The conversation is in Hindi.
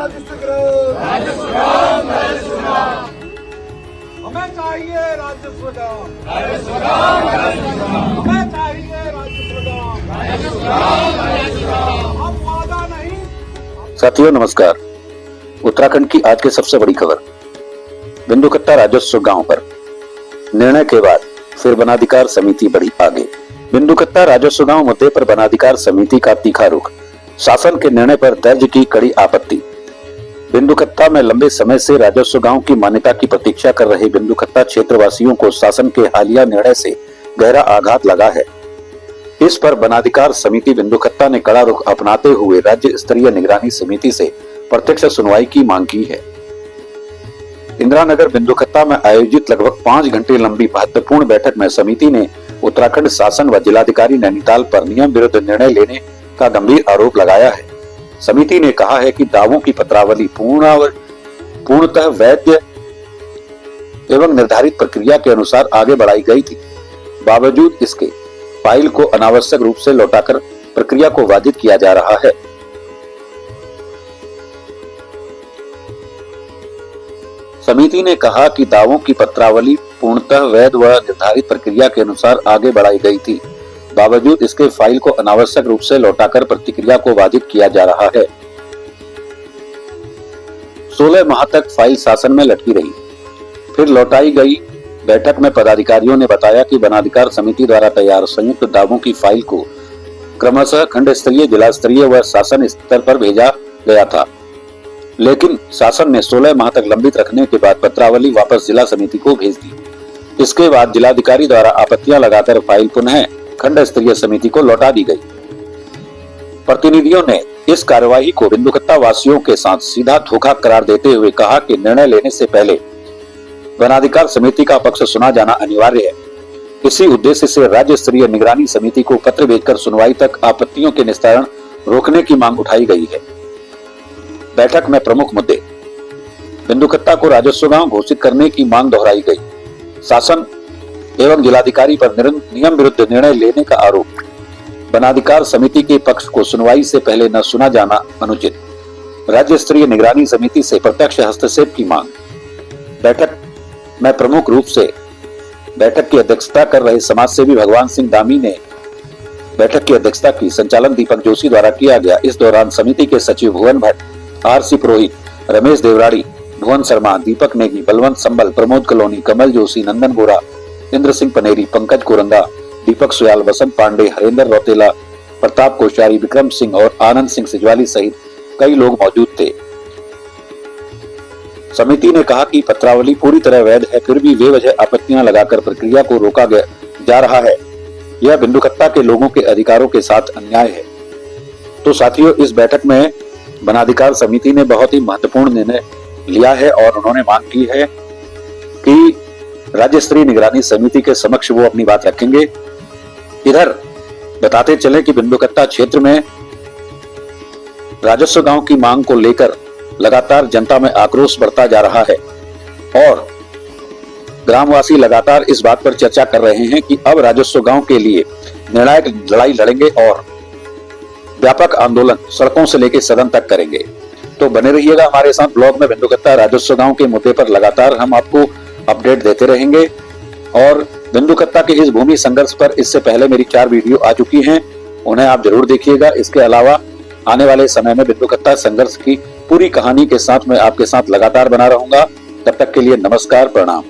राजस्व ग्राम, राजस्व ग्राम, राजस्व ग्राम, हमें चाहिए राजस्व ग्राम, राजस्व ग्राम, राजस्व ग्राम, हमें चाहिए राजस्व ग्राम, राजस्व ग्राम, राजस्व ग्राम। हम वादा नहीं। साथियों नमस्कार। उत्तराखंड की आज की सबसे बड़ी खबर, बिंदुकट्टा राजस्व गांव पर निर्णय के बाद फिर वनाधिकार समिति बढ़ी आगे। बिंदुकट्टा राजस्व गांव मुद्दे पर वनाधिकार समिति का तीखा रुख, शासन के निर्णय पर दर्ज की कड़ी आपत्ति। बिंदुकट्टा में लंबे समय से राजस्व गांव की मान्यता की प्रतीक्षा कर रहे बिंदुकट्टा क्षेत्रवासियों को शासन के हालिया निर्णय से गहरा आघात लगा है। इस पर वनाधिकार समिति बिंदुकट्टा ने कड़ा रुख अपनाते हुए राज्य स्तरीय निगरानी समिति से प्रत्यक्ष सुनवाई की मांग की है। इंदिरानगर बिंदुकट्टा में आयोजित लगभग 5 घंटे लंबी महत्वपूर्ण बैठक में समिति ने उत्तराखंड शासन व जिलाधिकारी नैनीताल पर नियम विरुद्ध निर्णय लेने का गंभीर आरोप लगाया है। समिति ने कहा है कि दावों की पत्रावली पूर्णतः वैध एवं निर्धारित प्रक्रिया के अनुसार आगे बढ़ाई गई थी। बावजूद इसके फाइल को अनावश्यक रूप से लौटाकर प्रक्रिया को बाधित किया जा रहा है। समिति ने कहा कि दावों की पत्रावली पूर्णतः वैध व निर्धारित प्रक्रिया के अनुसार आगे बढ़ाई गई थी। बावजूद इसके फाइल को अनावश्यक रूप से लौटाकर प्रक्रिया को बाधित किया जा रहा है। 16 माह तक फाइल शासन में लटकी रही, फिर लौटाई गई। बैठक में पदाधिकारियों ने बताया कि वनाधिकार समिति द्वारा तैयार संयुक्त दावों की फाइल को क्रमशः खंड स्तरीय, जिला स्तरीय व शासन स्तर पर भेजा गया था, लेकिन शासन ने 16 माह तक लंबित रखने के बाद पत्रावली वापस जिला समिति को भेज दी। इसके बाद जिलाधिकारी द्वारा आपत्तियां लगाकर फाइल पुनः खंड स्तरीय समिति को लौटा दी गई। प्रतिनिधियों ने इस कार्यवाही को बिंदुकट्टा वासियों के साथ सीधा धोखा करार देते हुए कहा कि निर्णय लेने से पहले वनाधिकार समिति का पक्ष सुना जाना अनिवार्य है। इसी उद्देश्य से राज्य स्तरीय निगरानी समिति को पत्र भेजकर सुनवाई तक आपत्तियों के निस्तारण रोकने की मांग उठाई गई है। बैठक में प्रमुख मुद्दे, बिंदुकट्टा को राजस्व गांव घोषित करने की मांग दोहराई गई। शासन एवं जिलाधिकारी पर नियम विरुद्ध निर्णय लेने का आरोप, वनाधिकार समिति के पक्ष को सुनवाई से पहले न सुना जाना अनुचित, राज्य स्तरीय निगरानी समिति से प्रत्यक्ष हस्तक्षेप की मांग। बैठक में प्रमुख रूप से बैठक की अध्यक्षता कर रहे समाजसेवी भगवान सिंह दामी ने बैठक की अध्यक्षता की। संचालन दीपक जोशी द्वारा किया गया। इस दौरान समिति के सचिव भुवन भट्ट, आरसी पुरोहित, रमेश देवराड़ी, भुवन शर्मा, दीपक नेगी, बलवंत संबल, प्रमोद कलोनी, कमल जोशी, नंदन बोरा, इंद्र सिंह पनेरी, पंकज कोरंदा, दीपक सुयाल, वसंत पांडे, हरेंद्र रौतेला, प्रताप कोश्यारी, विक्रम सिंह और आनंद सिंह सिजवाली सहित कई लोग मौजूद थे। समिति ने कहा कि पत्रावली पूरी तरह वैध है, फिर भी बेवजह आपत्तियां लगाकर प्रक्रिया को रोका जा रहा है। यह बिंदुकट्टा के लोगों के अधिकारों के साथ अन्याय है। तो साथियों, इस बैठक में वनाधिकार समिति ने बहुत ही महत्वपूर्ण निर्णय लिया है और उन्होंने मांग की है कि राज्य स्तरीय निगरानी समिति के समक्ष वो अपनी बात रखेंगे। इधर बताते चले कि बिंदुकट्टा क्षेत्र में राजस्व गांव की मांग को लेकर लगातार जनता में आक्रोश बढ़ता जा रहा है और ग्रामवासी लगातार इस बात पर चर्चा कर रहे हैं कि अब राजस्व गांव के लिए निर्णायक लड़ाई लड़ेंगे और व्यापक आंदोलन सड़कों से लेकर सदन तक करेंगे। तो बने रहिएगा हमारे साथ ब्लॉग में। बिंदुकट्टा राजस्व गांव के मुद्दे पर लगातार हम आपको अपडेट देते रहेंगे और बिंदुकट्टा के इस भूमि संघर्ष पर इससे पहले मेरी 4 वीडियो आ चुकी हैं, उन्हें आप जरूर देखिएगा। इसके अलावा आने वाले समय में बिंदुकट्टा संघर्ष की पूरी कहानी के साथ मैं आपके साथ लगातार बना रहूंगा। तब तक के लिए नमस्कार, प्रणाम।